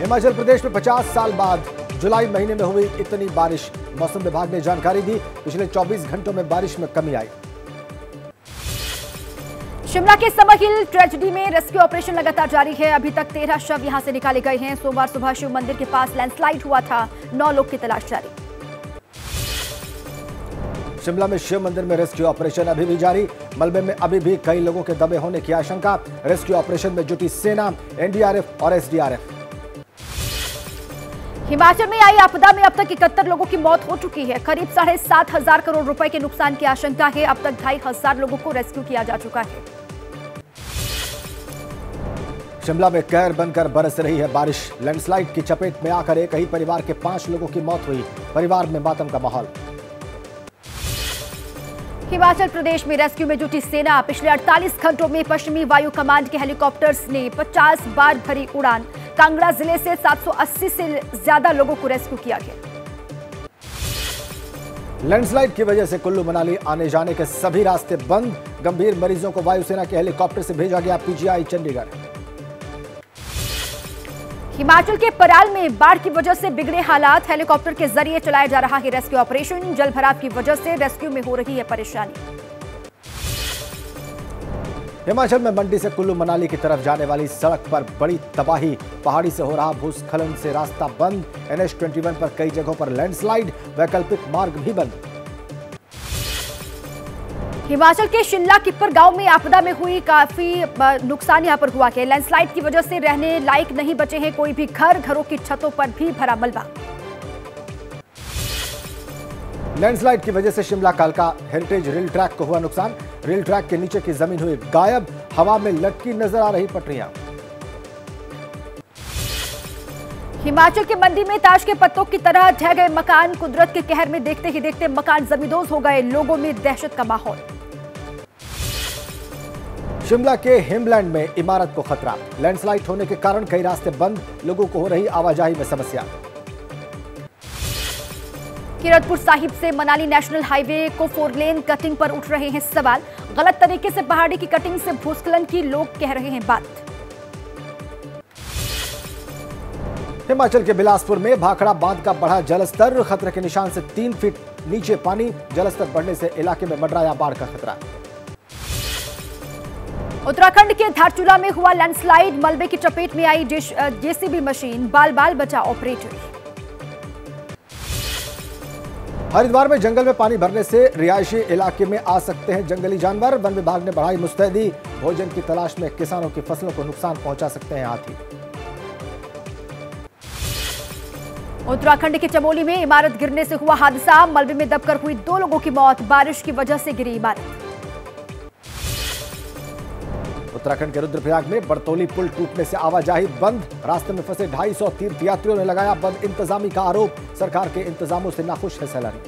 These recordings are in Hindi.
हिमाचल प्रदेश में 50 साल बाद जुलाई महीने में हुई इतनी बारिश। मौसम विभाग ने जानकारी दी, पिछले 24 घंटों में बारिश में कमी आई। शिमला के समर हिल ट्रेजेडी में रेस्क्यू ऑपरेशन लगातार जारी है। अभी तक 13 शव यहां से निकाले गए हैं। सोमवार सुबह शिव मंदिर के पास लैंडस्लाइड हुआ था, 9 लोग की तलाश जारी। शिमला में शिव मंदिर में रेस्क्यू ऑपरेशन अभी भी जारी। मलबे में अभी भी कई लोगों के दबे होने की आशंका। रेस्क्यू ऑपरेशन में जुटी सेना, एनडीआरएफ और एसडीआरएफ। हिमाचल में आई आपदा में अब तक 71 लोगों की मौत हो चुकी है। करीब 7,500 करोड़ रुपए के नुकसान की आशंका है। अब तक 2,500 लोगों को रेस्क्यू किया जा चुका है। शिमला में कहर बनकर बरस रही है बारिश। लैंडस्लाइड की चपेट में आकर एक ही परिवार के 5 लोगों की मौत हुई। परिवार में मातम का माहौल। हिमाचल प्रदेश में रेस्क्यू में जुटी सेना। पिछले 48 घंटों में पश्चिमी वायु कमांड के हेलीकॉप्टर्स ने 50 बार भरी उड़ान। कांगड़ा जिले से 780 से ज्यादा लोगों को रेस्क्यू किया गया। लैंडस्लाइड की वजह से कुल्लू मनाली आने जाने के सभी रास्ते बंद। गंभीर मरीजों को वायुसेना के हेलीकॉप्टर से भेजा गया पीजीआई चंडीगढ़। हिमाचल के पराल में बाढ़ की वजह से बिगड़े हालात। हेलीकॉप्टर के जरिए चलाया जा रहा है रेस्क्यू ऑपरेशन। जलभराव की वजह से रेस्क्यू में हो रही है परेशानी। हिमाचल में मंडी से कुल्लू मनाली की तरफ जाने वाली सड़क पर बड़ी तबाही। पहाड़ी से हो रहा भूस्खलन से रास्ता बंद। NH21 पर कई जगहों पर लैंडस्लाइड, वैकल्पिक मार्ग भी बंद। हिमाचल के शिमला किप्पर गांव में आपदा में हुई काफी नुकसान यहां पर हुआ है। लैंडस्लाइड की वजह से रहने लायक नहीं बचे हैं कोई भी घर। घरों की छतों पर भी भरा मलबा। लैंडस्लाइड की वजह से शिमला कालका हेरिटेज रेल ट्रैक को हुआ नुकसान। रेल ट्रैक के नीचे की जमीन हुई गायब। हवा में लटकी नजर आ रही पटरियां। हिमाचल के मंडी में ताश के पत्तों की तरह ढह गए मकान। कुदरत के कहर में देखते ही देखते मकान जमींदोज हो गए। लोगों में दहशत का माहौल। शिमला के हिमलैंड में इमारत को खतरा। लैंडस्लाइड होने के कारण कई रास्ते बंद। लोगों को हो रही आवाजाही में समस्या। कीरतपुर साहिब से मनाली नेशनल हाईवे को 4 लेन कटिंग पर उठ रहे हैं सवाल। गलत तरीके से पहाड़ी की कटिंग से भूस्खलन की लोग कह रहे हैं बात। हिमाचल के बिलासपुर में भाखड़ा बांध का बढ़ा जलस्तर। खतरे के निशान से 3 फीट नीचे पानी। जलस्तर बढ़ने से इलाके में मंडराया बाढ़ का खतरा। उत्तराखंड के धारचूला में हुआ लैंडस्लाइड। मलबे की चपेट में आई जेसीबी मशीन। बाल बाल बचा ऑपरेटर। हरिद्वार में जंगल में पानी भरने से रिहायशी इलाके में आ सकते हैं जंगली जानवर। वन विभाग ने बढ़ाई मुस्तैदी। भोजन की तलाश में किसानों की फसलों को नुकसान पहुंचा सकते हैं हाथी। उत्तराखंड के चमोली में इमारत गिरने से हुआ हादसा। मलबे में दबकर हुई 2 लोगों की मौत। बारिश की वजह से गिरी इमारत। उत्तराखंड के रुद्रप्रयाग में बड़तोली पुल टूटने से आवाजाही बंद। रास्ते में फंसे 250 तीर्थयात्रियों ने लगाया बद इंतजामी का आरोप। सरकार के इंतजामों से नाखुश है सैलानी।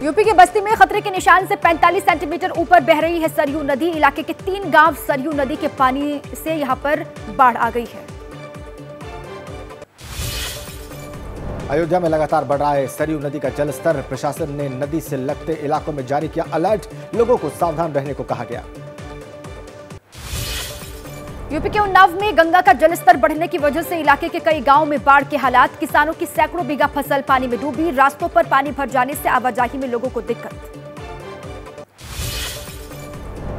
यूपी के बस्ती में खतरे के निशान से 45 सेंटीमीटर ऊपर बह रही है सरयू नदी। इलाके के 3 गांव सरयू नदी के पानी से यहां पर बाढ़ आ गई है। अयोध्या में लगातार बढ़ रहा है सरयू नदी का जलस्तर। प्रशासन ने नदी से लगते इलाकों में जारी किया अलर्ट। लोगों को सावधान रहने को कहा गया। यूपी के उन्नाव में गंगा का जलस्तर बढ़ने की वजह से इलाके के कई गांवों में बाढ़ के हालात। किसानों की सैकड़ों बीघा फसल पानी में डूबी। रास्तों पर पानी भर जाने से आवाजाही में लोगों को दिक्कत।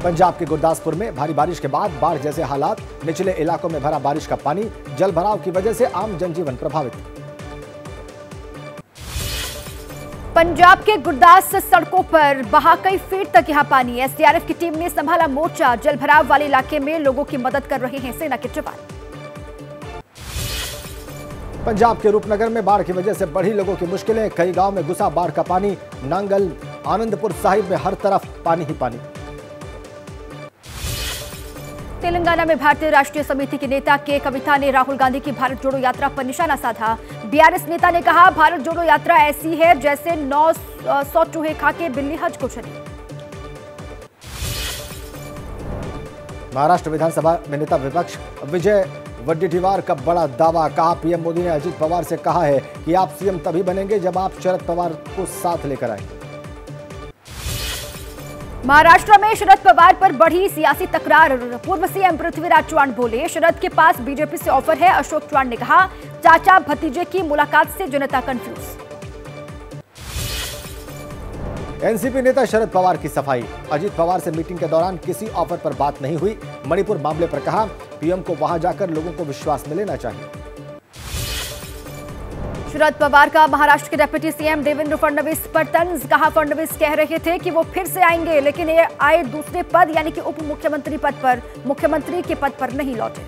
पंजाब के गुरदासपुर में भारी बारिश के बाद बाढ़ जैसे हालात। निचले इलाकों में भरा बारिश का पानी। जल भराव की वजह से आम जनजीवन प्रभावित। पंजाब के गुरदास सड़कों पर बहा कई फीट तक यहां पानी। एसडीआरएफ की टीम ने संभाला मोर्चा। जलभराव वाले इलाके में लोगों की मदद कर रहे हैं सेना के जवान। पंजाब के रूपनगर में बाढ़ की वजह से बढ़ी लोगों की मुश्किलें। कई गांव में घुसा बाढ़ का पानी। नांगल, आनंदपुर साहिब में हर तरफ पानी ही पानी। तेलंगाना में भारतीय राष्ट्रीय समिति के नेता के कविता ने राहुल गांधी की भारत जोड़ो यात्रा पर निशाना साधा। बीआरएस नेता ने कहा, भारत जोड़ो यात्रा ऐसी है जैसे 900 चूहे खा के बिल्ली हज को चली। महाराष्ट्र विधानसभा में नेता विपक्ष विजय वडेट्टीवार का बड़ा दावा। कहा, पीएम मोदी ने अजित पवार से कहा है कि आप सीएम तभी बनेंगे जब आप शरद पवार को साथ लेकर आएंगे। महाराष्ट्र में शरद पवार पर बढ़ी सियासी तकरार। पूर्व सीएम पृथ्वीराज चव्हाण बोले, शरद के पास बीजेपी से ऑफर है। अशोक चव्हाण ने कहा, चाचा भतीजे की मुलाकात से जनता कंफ्यूज। एनसीपी नेता शरद पवार की सफाई। अजित पवार से मीटिंग के दौरान किसी ऑफर पर बात नहीं हुई। मणिपुर मामले पर कहा, पीएम को वहां जाकर लोगों को विश्वास में लेना चाहिए। शरद पवार का महाराष्ट्र के डिप्टी सीएम देवेंद्र फडणवीस पर तंज। कहा, फडणवीस कह रहे थे कि वो फिर से आएंगे, लेकिन ये आए दूसरे पद यानी कि उप मुख्यमंत्री पद पर, मुख्यमंत्री के पद पर नहीं लौटे।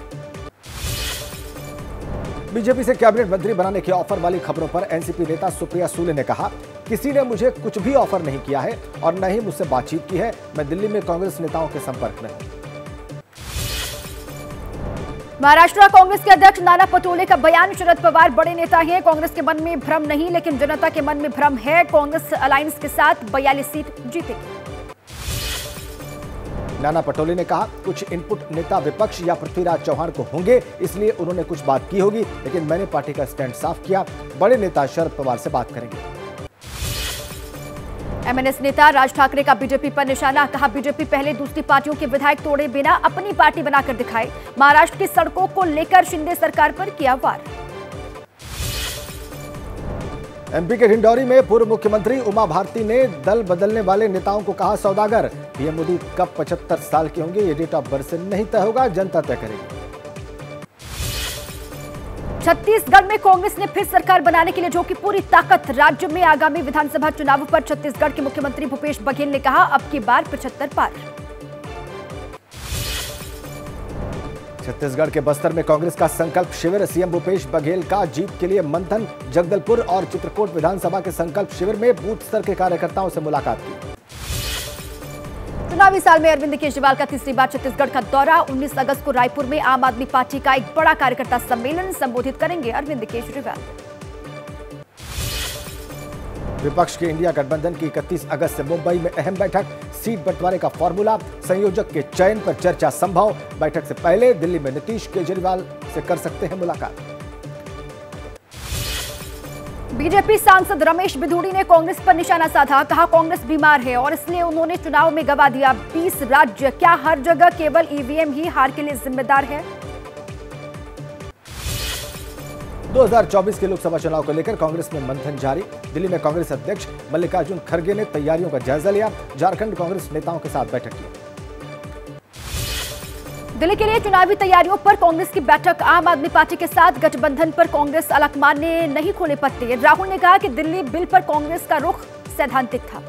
बीजेपी से कैबिनेट मंत्री बनाने के ऑफर वाली खबरों पर एनसीपी नेता सुप्रिया सुले ने कहा, किसी ने मुझे कुछ भी ऑफर नहीं किया है और न ही मुझसे बातचीत की है। मैं दिल्ली में कांग्रेस नेताओं के संपर्क में हूं। महाराष्ट्र कांग्रेस के अध्यक्ष नाना पटोले का बयान। शरद पवार बड़े नेता हैं, कांग्रेस के मन में भ्रम नहीं, लेकिन जनता के मन में भ्रम है। कांग्रेस अलायंस के साथ 42 सीट जीतेगी। नाना पटोले ने कहा, कुछ इनपुट नेता विपक्ष या पृथ्वीराज चव्हाण को होंगे, इसलिए उन्होंने कुछ बात की होगी, लेकिन मैंने पार्टी का स्टैंड साफ किया। बड़े नेता शरद पवार से बात करेंगे। एमएनएस नेता राज ठाकरे का बीजेपी पर निशाना। कहा, बीजेपी पहले दूसरी पार्टियों के विधायक तोड़े बिना अपनी पार्टी बनाकर दिखाए। महाराष्ट्र की सड़कों को लेकर शिंदे सरकार पर किया वार। एमपी के ढिंडौरी में पूर्व मुख्यमंत्री उमा भारती ने दल बदलने वाले नेताओं को कहा सौदागर। पीएम मोदी कब 75 साल के होंगे, ये डेट ऑफ बर्थ से नहीं तय होगा, जनता तय करेगी। छत्तीसगढ़ में कांग्रेस ने फिर सरकार बनाने के लिए झोंकी पूरी ताकत। राज्य में आगामी विधानसभा चुनाव पर छत्तीसगढ़ के मुख्यमंत्री भूपेश बघेल ने कहा, अब की बार 75 पार। छत्तीसगढ़ के बस्तर में कांग्रेस का संकल्प शिविर। सीएम भूपेश बघेल का जीत के लिए मंथन। जगदलपुर और चित्रकूट विधानसभा के संकल्प शिविर में बूथ स्तर के कार्यकर्ताओं से मुलाकात की। चुनावी साल में अरविंद केजरीवाल का तीसरी बार छत्तीसगढ़ का दौरा। 19 अगस्त को रायपुर में आम आदमी पार्टी का एक बड़ा कार्यकर्ता सम्मेलन संबोधित करेंगे अरविंद केजरीवाल। विपक्ष के इंडिया गठबंधन की 31 अगस्त से मुंबई में अहम बैठक। सीट बंटवारे का फॉर्मूला, संयोजक के चयन पर चर्चा संभव। बैठक से पहले दिल्ली में नीतीश केजरीवाल से कर सकते हैं मुलाकात। बीजेपी सांसद रमेश बिधूड़ी ने कांग्रेस पर निशाना साधा। कहा, कांग्रेस बीमार है और इसलिए उन्होंने चुनाव में गंवा दिया 20 राज्य। क्या हर जगह केवल ईवीएम ही हार के लिए जिम्मेदार है? 2024 के लोकसभा चुनाव को लेकर कांग्रेस में मंथन जारी। दिल्ली में कांग्रेस अध्यक्ष मल्लिकार्जुन खड़गे ने तैयारियों का जायजा लिया। झारखंड कांग्रेस नेताओं के साथ बैठक की। दिल्ली के लिए चुनावी तैयारियों पर कांग्रेस की बैठक। आम आदमी पार्टी के साथ गठबंधन पर कांग्रेस अलकमान ने नहीं खोले पत्ते। राहुल ने कहा कि दिल्ली बिल पर कांग्रेस का रुख सैद्धांतिक था।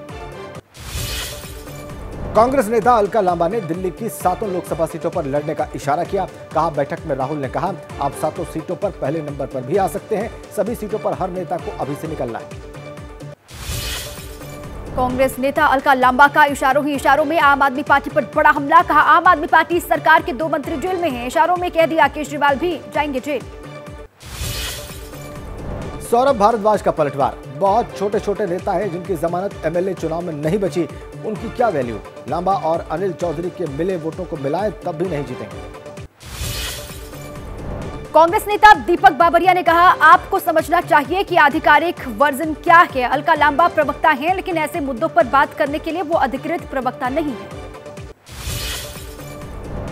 कांग्रेस नेता अलका लांबा ने दिल्ली की 7 लोकसभा सीटों पर लड़ने का इशारा किया। कहा, बैठक में राहुल ने कहा, आप 7 सीटों पर पहले नंबर पर भी आ सकते हैं। सभी सीटों पर हर नेता को अभी से निकलना है। कांग्रेस नेता अलका लांबा का इशारों ही इशारों में आम आदमी पार्टी पर बड़ा हमला। कहा, आम आदमी पार्टी सरकार के 2 मंत्री जेल में हैं। इशारों में कह दिया, केजरीवाल भी जाएंगे जेल। सौरभ भारद्वाज का पलटवार। बहुत छोटे छोटे नेता हैं जिनकी जमानत एमएलए चुनाव में नहीं बची, उनकी क्या वैल्यू। लांबा और अनिल चौधरी के मिले वोटों को मिलाएं तब भी नहीं जीतेंगे। कांग्रेस नेता दीपक बाबरिया ने कहा, आपको समझना चाहिए कि आधिकारिक वर्जन क्या है। अलका लांबा प्रवक्ता हैं, लेकिन ऐसे मुद्दों पर बात करने के लिए वो अधिकृत प्रवक्ता नहीं है।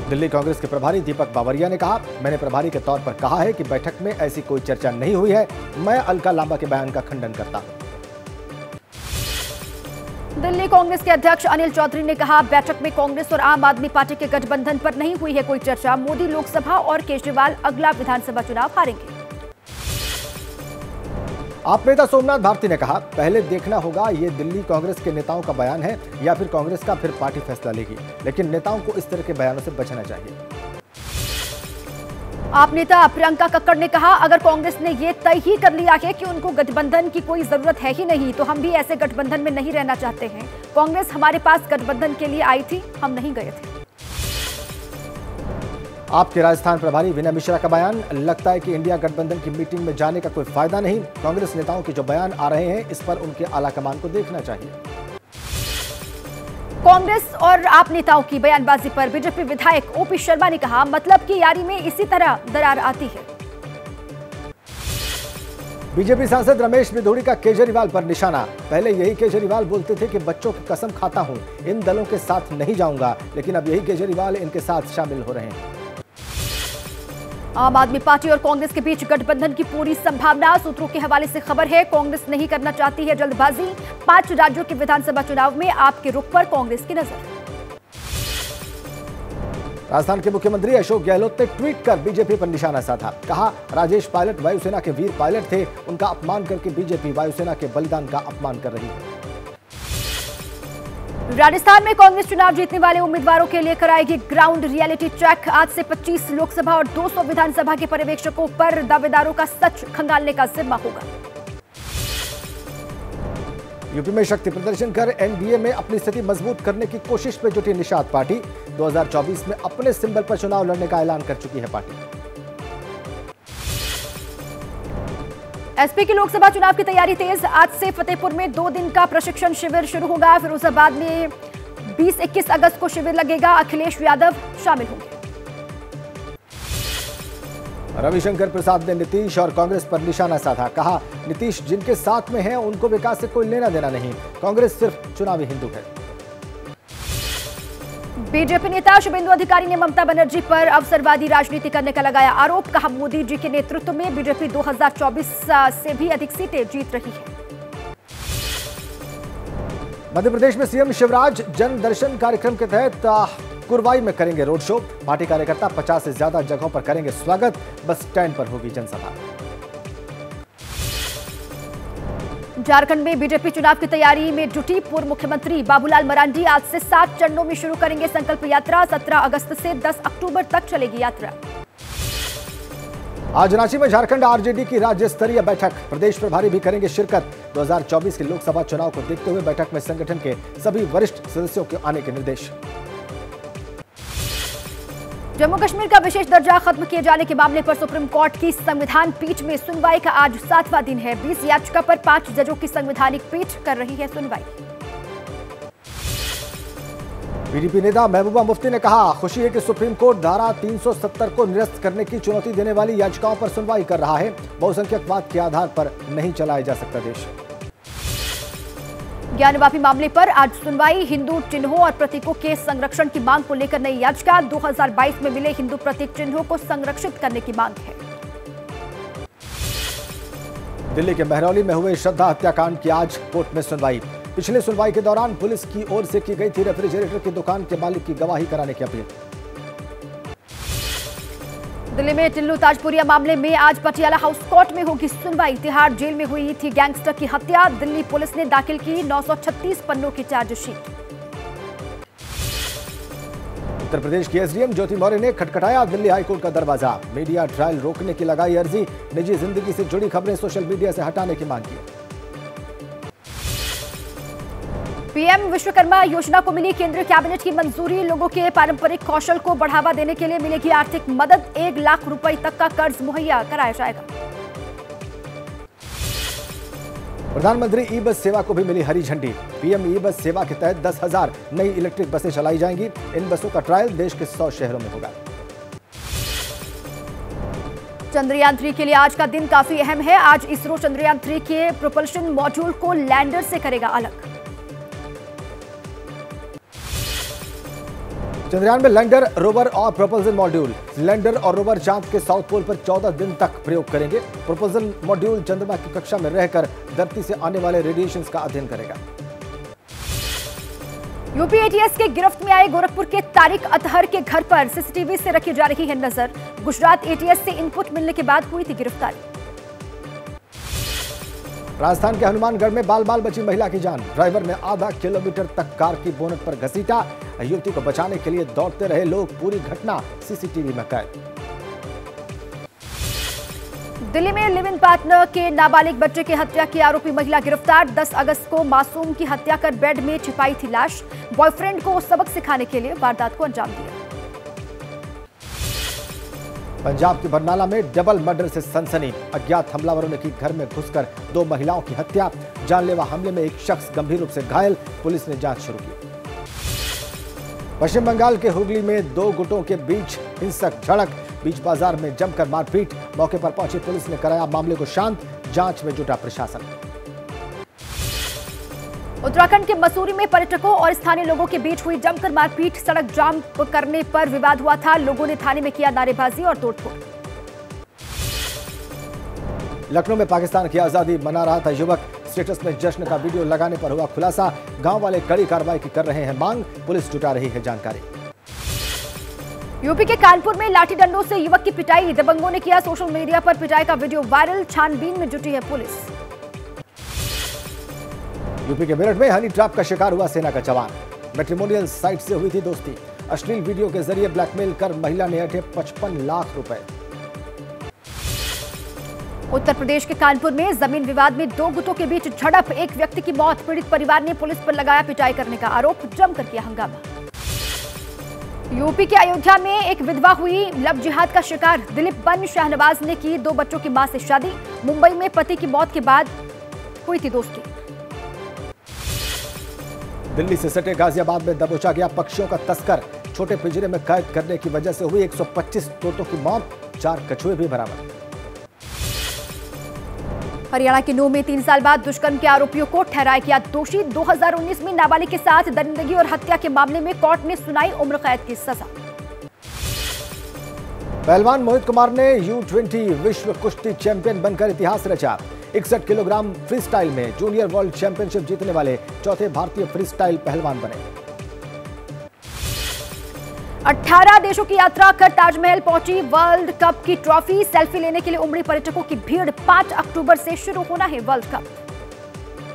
दिल्ली कांग्रेस के प्रभारी दीपक बाबरिया ने कहा, मैंने प्रभारी के तौर पर कहा है कि बैठक में ऐसी कोई चर्चा नहीं हुई है। मैं अलका लांबा के बयान का खंडन करता हूं। दिल्ली कांग्रेस के अध्यक्ष अनिल चौधरी ने कहा, बैठक में कांग्रेस और आम आदमी पार्टी के गठबंधन पर नहीं हुई है कोई चर्चा। मोदी लोकसभा और केजरीवाल अगला विधानसभा चुनाव हारेंगे। आप नेता सोमनाथ भारती ने कहा, पहले देखना होगा ये दिल्ली कांग्रेस के नेताओं का बयान है या फिर कांग्रेस का, फिर पार्टी फैसला लेगी। लेकिन नेताओं को इस तरह के बयानों से बचना चाहिए। आप नेता प्रियंका कक्कड़ ने कहा, अगर कांग्रेस ने ये तय ही कर लिया है कि उनको गठबंधन की कोई जरूरत है ही नहीं, तो हम भी ऐसे गठबंधन में नहीं रहना चाहते हैं। कांग्रेस हमारे पास गठबंधन के लिए आई थी, हम नहीं गए थे। आपके राजस्थान प्रभारी विनय मिश्रा का बयान, लगता है कि इंडिया गठबंधन की मीटिंग में जाने का कोई फायदा नहीं। कांग्रेस नेताओं के जो बयान आ रहे हैं, इस पर उनके आलाकमान को देखना चाहिए। कांग्रेस और आप नेताओं की बयानबाजी पर बीजेपी विधायक ओपी शर्मा ने कहा, मतलब की यारी में इसी तरह दरार आती है। बीजेपी सांसद रमेश बिधूड़ी का केजरीवाल पर निशाना। पहले यही केजरीवाल बोलते थे कि बच्चों की कसम खाता हूं, इन दलों के साथ नहीं जाऊंगा, लेकिन अब यही केजरीवाल इनके साथ शामिल हो रहे हैं। आम आदमी पार्टी और कांग्रेस के बीच गठबंधन की पूरी संभावना। सूत्रों के हवाले से खबर है, कांग्रेस नहीं करना चाहती है जल्दबाजी। 5 राज्यों के विधानसभा चुनाव में आपके रुख पर कांग्रेस की नजर। राजस्थान के मुख्यमंत्री अशोक गहलोत ने ट्वीट कर बीजेपी पर निशाना साधा। कहा, राजेश पायलट वायुसेना के वीर पायलट थे, उनका अपमान करके बीजेपी वायुसेना के बलिदान का अपमान कर रही है। राजस्थान में कांग्रेस चुनाव जीतने वाले उम्मीदवारों के लिए कराएगी ग्राउंड रियलिटी चेक। आज से 25 लोकसभा और 200 विधानसभा के पर्यवेक्षकों पर दावेदारों का सच खंगालने का जिम्मा होगा। यूपी में शक्ति प्रदर्शन कर एनडीए में अपनी स्थिति मजबूत करने की कोशिश में जुटी निषाद पार्टी। 2024 में अपने सिंबल पर चुनाव लड़ने का ऐलान कर चुकी है पार्टी। एसपी की लोकसभा चुनाव की तैयारी तेज। आज से फतेहपुर में 2 दिन का प्रशिक्षण शिविर शुरू होगा। फिरोजाबाद में 20-21 अगस्त को शिविर लगेगा। अखिलेश यादव शामिल होंगे। रविशंकर प्रसाद ने नीतीश और कांग्रेस पर निशाना साधा। कहा, नीतीश जिनके साथ में हैं उनको विकास से कोई लेना देना नहीं, कांग्रेस सिर्फ चुनावी हिंदू है। बीजेपी नेता शुभेंदु अधिकारी ने ममता बनर्जी पर अवसरवादी राजनीति करने का लगाया आरोप। कहा, मोदी जी के नेतृत्व में बीजेपी 2024 से भी अधिक सीटें जीत रही है। मध्य प्रदेश में सीएम शिवराज जन दर्शन कार्यक्रम के तहत कुरवाई में करेंगे रोड शो। पार्टी कार्यकर्ता 50 से ज्यादा जगहों पर करेंगे स्वागत। बस स्टैंड पर होगी जनसभा। झारखंड में बीजेपी चुनाव की तैयारी में जुटी पूर्व मुख्यमंत्री बाबूलाल मरांडी आज से 7 चरणों में शुरू करेंगे संकल्प यात्रा। 17 अगस्त से 10 अक्टूबर तक चलेगी यात्रा। आज रांची में झारखंड आरजेडी की राज्य स्तरीय बैठक, प्रदेश प्रभारी भी करेंगे शिरकत। 2024 के लोकसभा चुनाव को देखते हुए बैठक में संगठन के सभी वरिष्ठ सदस्यों के आने के निर्देश। जम्मू कश्मीर का विशेष दर्जा खत्म किए जाने के मामले पर सुप्रीम कोर्ट की संविधान पीठ में सुनवाई का आज 7वां दिन है। 20 याचिका पर 5 जजों की संवैधानिक पीठ कर रही है सुनवाई। पीडीपी नेता महबूबा मुफ्ती ने कहा, खुशी है कि सुप्रीम कोर्ट धारा 370 को निरस्त करने की चुनौती देने वाली याचिकाओं पर सुनवाई कर रहा है। बहुसंख्यकवाद के आधार पर नहीं चलाया जा सकता देश। ज्ञानवापी मामले पर आज सुनवाई। हिंदू चिन्हों और प्रतीकों के संरक्षण की मांग को लेकर नई याचिका। 2022 में मिले हिंदू प्रतीक चिन्हों को संरक्षित करने की मांग है। दिल्ली के महरौली में हुए श्रद्धा हत्याकांड की आज कोर्ट में सुनवाई। पिछले सुनवाई के दौरान पुलिस की ओर से की गई थी रेफ्रिजरेटर की दुकान के मालिक की गवाही कराने की अपील। दिल्ली में टिल्लू ताजपुरिया मामले में आज पटियाला हाउस कोर्ट में होगी सुनवाई। तिहाड़ जेल में हुई थी गैंगस्टर की हत्या। दिल्ली पुलिस ने दाखिल की 936 पन्नों की चार्जशीट। उत्तर प्रदेश की एसडीएम ज्योति मौर्य ने खटखटाया दिल्ली हाईकोर्ट का दरवाजा। मीडिया ट्रायल रोकने की लगाई अर्जी। निजी जिंदगी से जुड़ी खबरें सोशल मीडिया से हटाने की मांग की। पीएम विश्वकर्मा योजना को मिली केंद्रीय कैबिनेट की मंजूरी। लोगों के पारंपरिक कौशल को बढ़ावा देने के लिए मिलेगी आर्थिक मदद। 1 लाख रुपए तक का कर्ज मुहैया कराया जाएगा। प्रधानमंत्री ई बस सेवा को भी मिली हरी झंडी। पीएम ई बस सेवा के तहत 10,000 नई इलेक्ट्रिक बसें चलाई जाएंगी। इन बसों का ट्रायल देश के 100 शहरों में होगा। चंद्रयान 3 के लिए आज का दिन काफी अहम है। आज इसरो चंद्रयान 3 के प्रोपल्शन मॉड्यूल को लैंडर से करेगा अलग। चंद्रयान में लैंडर, रोवर और प्रोपल्शन मॉड्यूल। लैंडर और रोवर चांद के साउथ पोल पर 14 दिन तक प्रयोग करेंगे। प्रोपल्शन मॉड्यूल चंद्रमा की कक्षा में रहकर धरती से आने वाले रेडिएशंस का अध्ययन करेगा। यूपी एटीएस के गिरफ्त में आए गोरखपुर के तारिक अतहर के घर पर सीसीटीवी से रखी जा रही है नजर। गुजरात एटीएस से इनपुट मिलने के बाद हुई थी गिरफ्तारी। राजस्थान के हनुमानगढ़ में बाल बाल बची महिला की जान। ड्राइवर ने आधा किलोमीटर तक कार की बोनट पर घसीटा। युवती को बचाने के लिए दौड़ते रहे लोग। पूरी घटना सीसीटीवी में कैद। दिल्ली में लिव इन पार्टनर के नाबालिग बच्चे की हत्या की आरोपी महिला गिरफ्तार। 10 अगस्त को मासूम की हत्या कर बेड में छिपाई थी लाश। बॉयफ्रेंड को सबक सिखाने के लिए वारदात को अंजाम दिया। पंजाब के बरनाला में डबल मर्डर से सनसनी। अज्ञात हमलावरों ने की घर में घुसकर 2 महिलाओं की हत्या। जानलेवा हमले में एक शख्स गंभीर रूप से घायल। पुलिस ने जांच शुरू की। पश्चिम बंगाल के हुगली में 2 गुटों के बीच हिंसक झड़प। बीच बाजार में जमकर मारपीट। मौके पर पहुंची पुलिस ने कराया मामले को शांत। जांच में जुटा प्रशासन। उत्तराखंड के मसूरी में पर्यटकों और स्थानीय लोगों के बीच हुई जमकर मारपीट। सड़क जाम करने पर विवाद हुआ था। लोगों ने थाने में किया नारेबाजी और तोड़फोड़। लखनऊ में पाकिस्तान की आजादी मना रहा था युवक। स्टेटस में जश्न का वीडियो लगाने पर हुआ खुलासा। गांव वाले कड़ी कार्रवाई की कर रहे हैं मांग। पुलिस जुटा रही है जानकारी। यूपी के कानपुर में लाठी डंडों से युवक की पिटाई। दबंगों ने किया सोशल मीडिया पर पिटाई का वीडियो वायरल। छानबीन में जुटी है पुलिस। यूपी के मेरठ में हनी ट्रैप का शिकार हुआ सेना का जवान। मैट्रिमोनियल साइट से हुई थी दोस्ती। अश्लील वीडियो के जरिए ब्लैकमेल कर महिला ने ऐंठे 55 लाख रुपए। उत्तर प्रदेश के कानपुर में जमीन विवाद में दो गुटों के बीच झड़प। एक व्यक्ति की मौत। पीड़ित परिवार ने पुलिस पर लगाया पिटाई करने का आरोप। जमकर किया हंगामा। यूपी के अयोध्या में एक विधवा हुई लव जिहाद का शिकार। दिलीप बन शाहनवाज ने की 2 बच्चों की मां से शादी। मुंबई में पति की मौत के बाद हुई थी दोस्ती। दिल्ली से सटे गाजियाबाद में दबोचा गया पक्षियों का तस्कर। छोटे पिंजरे में कैद करने की वजह से हुई 125 तोतों की मौत। 4 कछुए भी बरामद। हरियाणा के नूंह में 3 साल बाद दुष्कर्म के आरोपियों को ठहराया गया दोषी। 2019 में नाबालिग के साथ दरिंदगी और हत्या के मामले में कोर्ट ने सुनाई उम्र कैद की सजा। पहलवान मोहित कुमार ने U20 विश्व कुश्ती चैंपियन बनकर इतिहास रचा। 61 किलोग्राम फ्री स्टाइल में जूनियर वर्ल्ड चैंपियनशिप जीतने वाले चौथे भारतीय फ्री स्टाइल पहलवान बने। 18 देशों की यात्रा कर ताजमहल पहुंची वर्ल्ड कप की ट्रॉफी। सेल्फी लेने के लिए उमड़ी पर्यटकों की भीड़। 5 अक्टूबर से शुरू होना है वर्ल्ड कप।